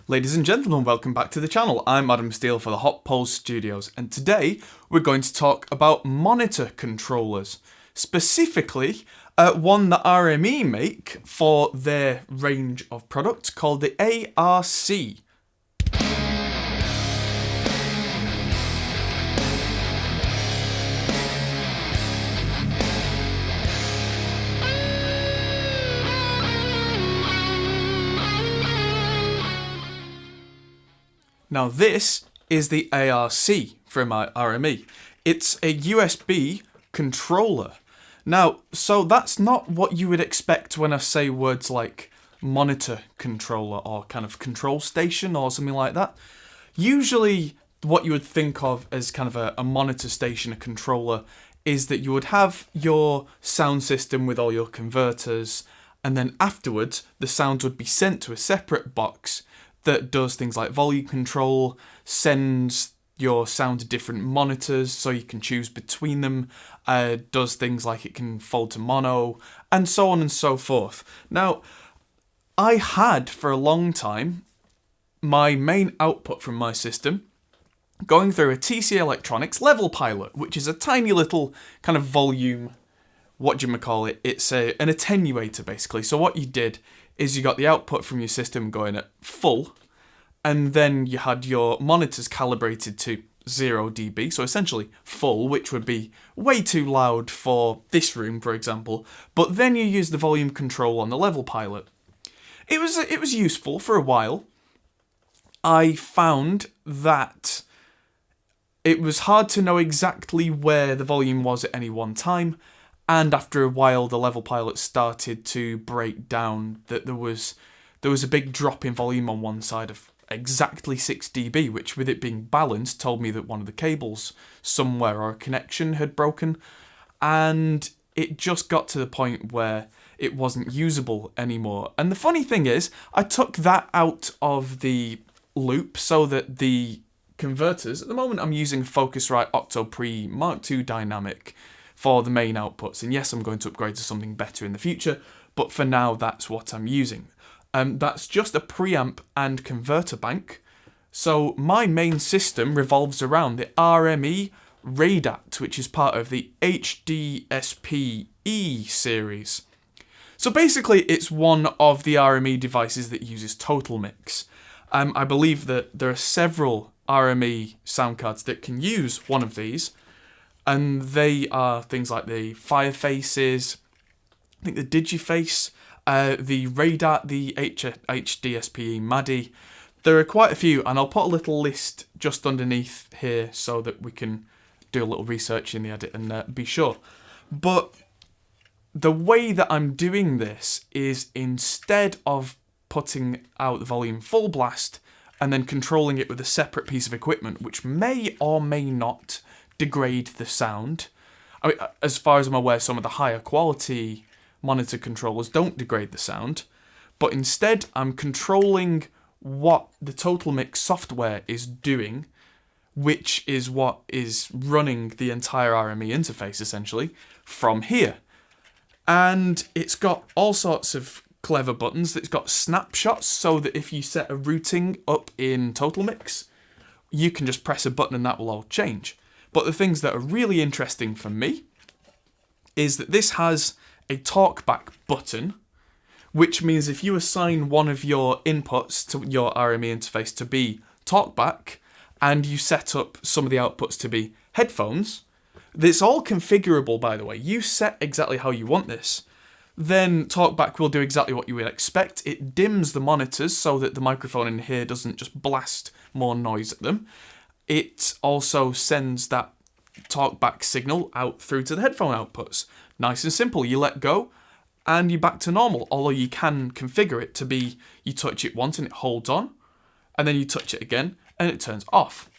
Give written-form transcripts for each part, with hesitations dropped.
Ladies and gentlemen, welcome back to the channel. I'm Adam Steele for the Hot Pole Studios, and today we're going to talk about monitor controllers. Specifically, one that RME make for their range of products called the ARC. Now this is the ARC from RME. It's a USB controller. Now, so that's not what you would expect when I say words like monitor controller or kind of control station or something like that. Usually what you would think of as kind of a monitor station, a controller, is that you would have your sound system with all your converters, and then afterwards the sounds would be sent to a separate box that does things like volume control, sends your sound to different monitors so you can choose between them, does things like it can fold to mono, and so on and so forth. Now, I had for a long time my main output from my system going through a TC Electronics level pilot, which is a tiny little kind of volume, it's an attenuator basically. So what you did is you got the output from your system going at full, and then you had your monitors calibrated to 0 dB, so essentially full, which would be way too loud for this room, for example, but then you use the volume control on the level pilot. It was useful for a while. I found that it was hard to know exactly where the volume was at any one time, and after a while the level pilot started to break down that there was a big drop in volume on one side of exactly 6 dB, which with it being balanced told me that one of the cables somewhere or a connection had broken, and it just got to the point where it wasn't usable anymore. And the funny thing is, I took that out of the loop so that the converters, at the moment I'm using Focusrite Octo Pre Mark II Dynamic for the main outputs, and yes, I'm going to upgrade to something better in the future, but for now that's what I'm using. That's just a preamp and converter bank, so my main system revolves around the RME RADAT, which is part of the HDSP-E series. So basically it's one of the RME devices that uses TotalMix. I believe that there are several RME sound cards that can use one of these, and they are things like the Firefaces, I think the Digiface, the RADAT, the HDSP-E MADI. There are quite a few, and I'll put a little list just underneath here so that we can do a little research in the edit and be sure. But the way that I'm doing this is, instead of putting out the volume full blast and then controlling it with a separate piece of equipment, which may or may not degrade the sound. I mean, as far as I'm aware, some of the higher quality monitor controllers don't degrade the sound, but instead I'm controlling what the TotalMix software is doing, which is what is running the entire RME interface essentially from here. And it's got all sorts of clever buttons. It's got snapshots, so that if you set a routing up in TotalMix, you can just press a button and that will all change. But the things that are really interesting for me is that this has a talkback button, which means if you assign one of your inputs to your RME interface to be talkback, and you set up some of the outputs to be headphones, it's all configurable, by the way. You set exactly how you want this. Then talkback will do exactly what you would expect. It dims the monitors so that the microphone in here doesn't just blast more noise at them. It also sends that talkback signal out through to the headphone outputs. Nice and simple. You let go and you're back to normal, although you can configure it to be you touch it once and it holds on, and then you touch it again and it turns off.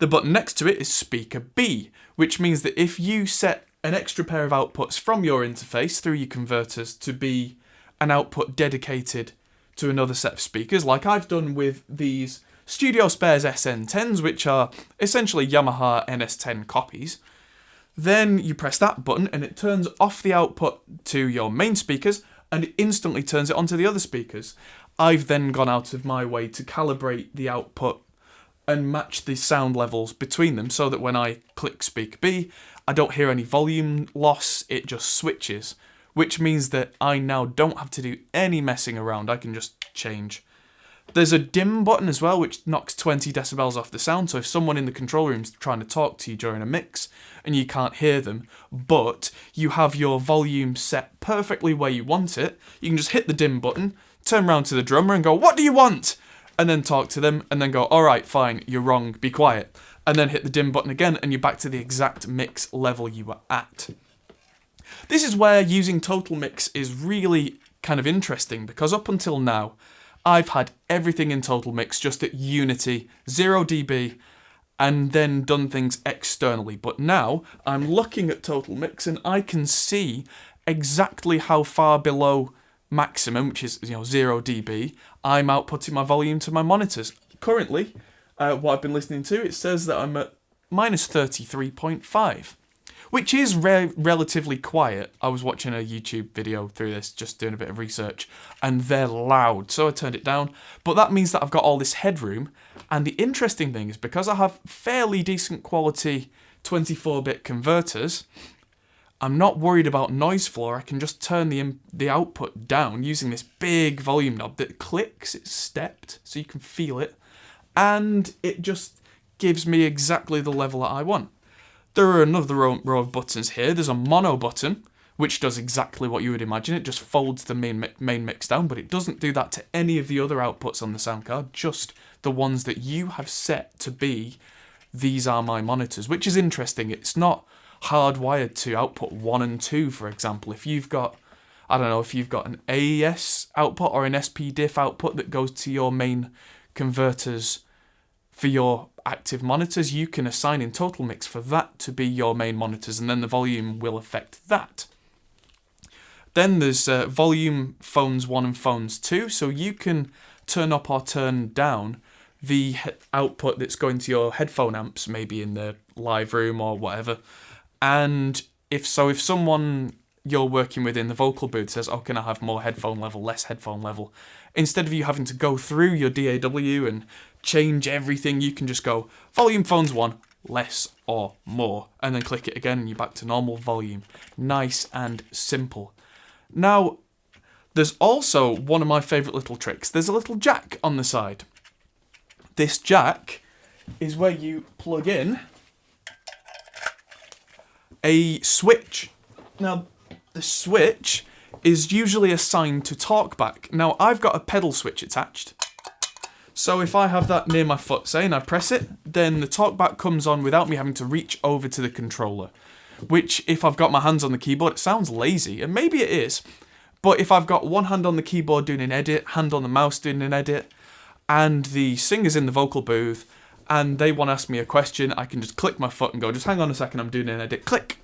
The button next to it is speaker B, which means that if you set an extra pair of outputs from your interface through your converters to be an output dedicated to another set of speakers, like I've done with these Studio Spares SN10s, which are essentially Yamaha NS10 copies, then you press that button and it turns off the output to your main speakers and it instantly turns it onto the other speakers. I've then gone out of my way to calibrate the output and match the sound levels between them so that when I click speaker B, I don't hear any volume loss, it just switches, which means that I now don't have to do any messing around, I can just change. There's a dim button as well, which knocks 20 decibels off the sound, so if someone in the control room is trying to talk to you during a mix and you can't hear them, but you have your volume set perfectly where you want it, you can just hit the dim button, turn around to the drummer and go, "What do you want?" And then talk to them, and then go, "Alright, fine, you're wrong, be quiet." And then hit the dim button again, and you're back to the exact mix level you were at. This is where using TotalMix is really kind of interesting, because up until now, I've had everything in TotalMix just at Unity, 0 dB, and then done things externally. But now, I'm looking at TotalMix, and I can see exactly how far below maximum, which is 0 dB, I'm outputting my volume to my monitors. Currently, what I've been listening to, it says that I'm at minus 33.5, which is relatively quiet. I was watching a YouTube video through this, just doing a bit of research, and they're loud, so I turned it down. But that means that I've got all this headroom, and the interesting thing is, because I have fairly decent quality 24-bit converters, I'm not worried about noise floor. I can just turn the output down using this big volume knob that clicks, it's stepped, so you can feel it, and it just gives me exactly the level that I want. There are another row of buttons here. There's a mono button, which does exactly what you would imagine. It just folds the main mix down, but it doesn't do that to any of the other outputs on the sound card, just the ones that you have set to be, these are my monitors, which is interesting. It's not hardwired to output 1 and 2, for example. If you've got, I don't know, if you've got an AES output or an SPDIF output that goes to your main converters for your active monitors, you can assign in TotalMix for that to be your main monitors, and then the volume will affect that. Then there's volume phones 1 and phones 2, so you can turn up or turn down the output that's going to your headphone amps, maybe in the live room or whatever. And if someone you're working with in the vocal booth says, "Oh, can I have more headphone level, less headphone level?" Instead of you having to go through your DAW and change everything, you can just go volume phones 1, less or more, and then click it again and you're back to normal volume. Nice and simple. Now, there's also one of my favourite little tricks. There's a little jack on the side. This jack is where you plug in a switch. Now, the switch is usually assigned to TalkBack. Now, I've got a pedal switch attached. So if I have that near my foot, say, and I press it, then the TalkBack comes on without me having to reach over to the controller. Which, if I've got my hands on the keyboard, it sounds lazy, and maybe it is. But if I've got one hand on the keyboard doing an edit, hand on the mouse doing an edit, and the singer's in the vocal booth, and they want to ask me a question, I can just click my foot and go, "Just hang on a second, I'm doing an edit," click.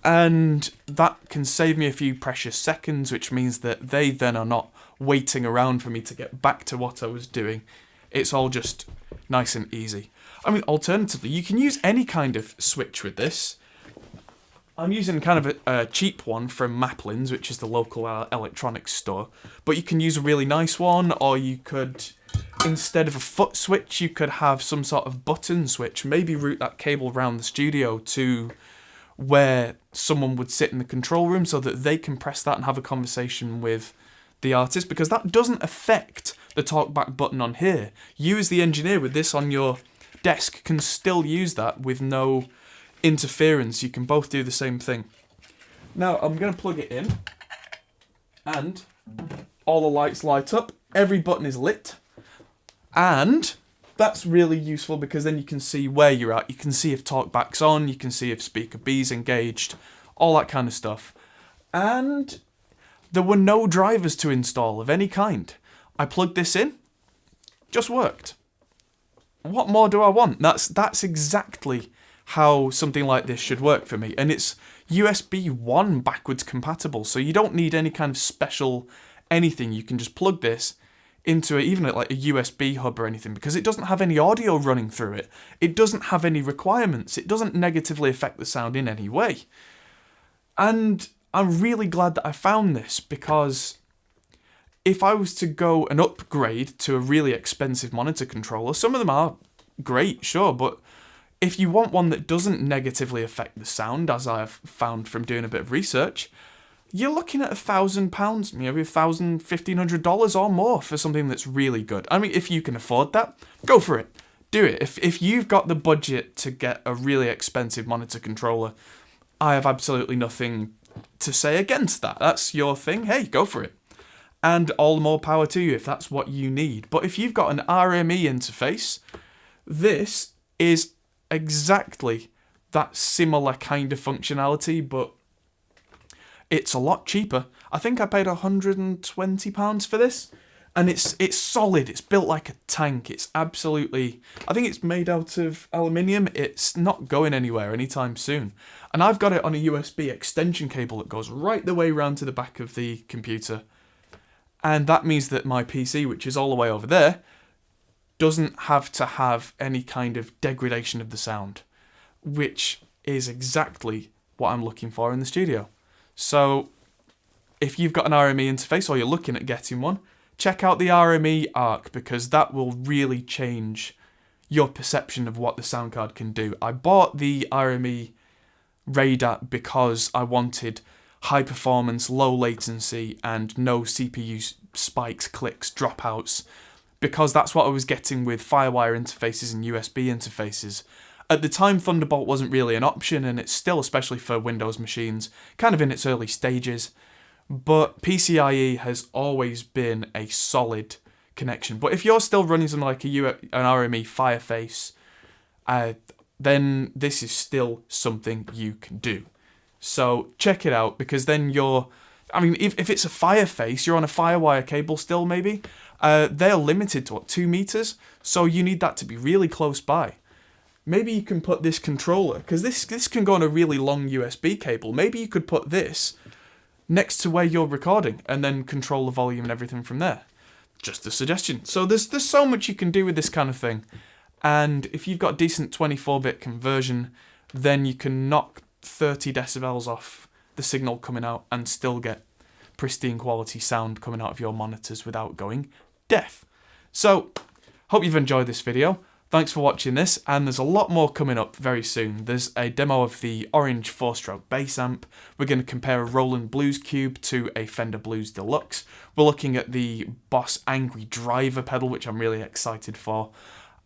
And that can save me a few precious seconds, which means that they then are not waiting around for me to get back to what I was doing. It's all just nice and easy. I mean, alternatively, you can use any kind of switch with this. I'm using kind of a cheap one from Maplin's, which is the local electronics store. But you can use a really nice one, or you could, instead of a foot switch, you could have some sort of button switch. Maybe route that cable around the studio to where someone would sit in the control room so that they can press that and have a conversation with the artist, because that doesn't affect the talkback button on here. You as the engineer with this on your desk can still use that with no interference. You can both do the same thing. Now I'm going to plug it in and all the lights light up, every button is lit, and that's really useful because then you can see where you're at. You can see if talkback's on, you can see if speaker B's engaged, all that kind of stuff. And there were no drivers to install of any kind. I plugged this in, just worked. What more do I want? That's exactly how something like this should work for me. And it's USB 1 backwards compatible, so you don't need any kind of special anything. You can just plug this into even like a USB hub or anything, because it doesn't have any audio running through it. It doesn't have any requirements. It doesn't negatively affect the sound in any way. And I'm really glad that I found this, because if I was to go and upgrade to a really expensive monitor controller, some of them are great, sure, but if you want one that doesn't negatively affect the sound, as I've found from doing a bit of research, you're looking at £1,000, maybe $1,000, $1,500 or more for something that's really good. I mean, if you can afford that, go for it. Do it. If you've got the budget to get a really expensive monitor controller, I have absolutely nothing to say against that. That's your thing. Hey, go for it. And all the more power to you if that's what you need. But if you've got an RME interface, this is exactly that similar kind of functionality, but it's a lot cheaper. I think I paid £120 for this, and it's solid. It's built like a tank. It's absolutely, I think it's made out of aluminium. It's not going anywhere anytime soon. And I've got it on a USB extension cable that goes right the way around to the back of the computer. And that means that my PC, which is all the way over there, doesn't have to have any kind of degradation of the sound, which is exactly what I'm looking for in the studio. So if you've got an RME interface or you're looking at getting one, check out the RME ARC, because that will really change your perception of what the sound card can do. I bought the RME Radar because I wanted high performance, low latency, and no CPU spikes, clicks, dropouts, because that's what I was getting with Firewire interfaces and USB interfaces. At the time, Thunderbolt wasn't really an option, and it's still, especially for Windows machines, kind of in its early stages. But PCIe has always been a solid connection. But if you're still running something like an RME Fireface, then this is still something you can do. So check it out, because then if it's a Fireface, you're on a Firewire cable still maybe. They're limited to 2 meters, so you need that to be really close by. Maybe you can put this controller, because this can go on a really long USB cable. Maybe you could put this next to where you're recording and then control the volume and everything from there. Just a suggestion. So there's so much you can do with this kind of thing. And if you've got decent 24-bit conversion, then you can knock 30 decibels off the signal coming out and still get pristine quality sound coming out of your monitors without going deaf. So, hope you've enjoyed this video. Thanks for watching this, and there's a lot more coming up very soon. There's a demo of the orange 4-stroke bass amp. We're going to compare a Roland Blues Cube to a Fender Blues Deluxe. We're looking at the Boss Angry Driver pedal, which I'm really excited for.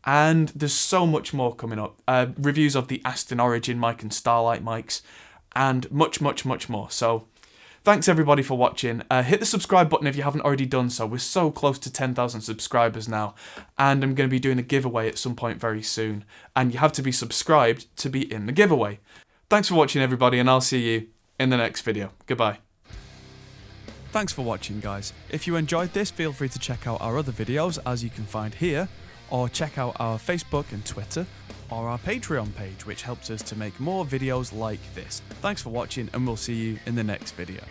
And there's so much more coming up. Reviews of the Aston Origin mic and Starlight mics, and much, much, much more. So, thanks everybody for watching. Hit the subscribe button if you haven't already done so. We're so close to 10,000 subscribers now, and I'm going to be doing a giveaway at some point very soon, and you have to be subscribed to be in the giveaway. Thanks for watching everybody, and I'll see you in the next video. Goodbye. Thanks for watching, guys. If you enjoyed this, feel free to check out our other videos, as you can find here, or check out our Facebook and Twitter, or our Patreon page, which helps us to make more videos like this. Thanks for watching, and we'll see you in the next video.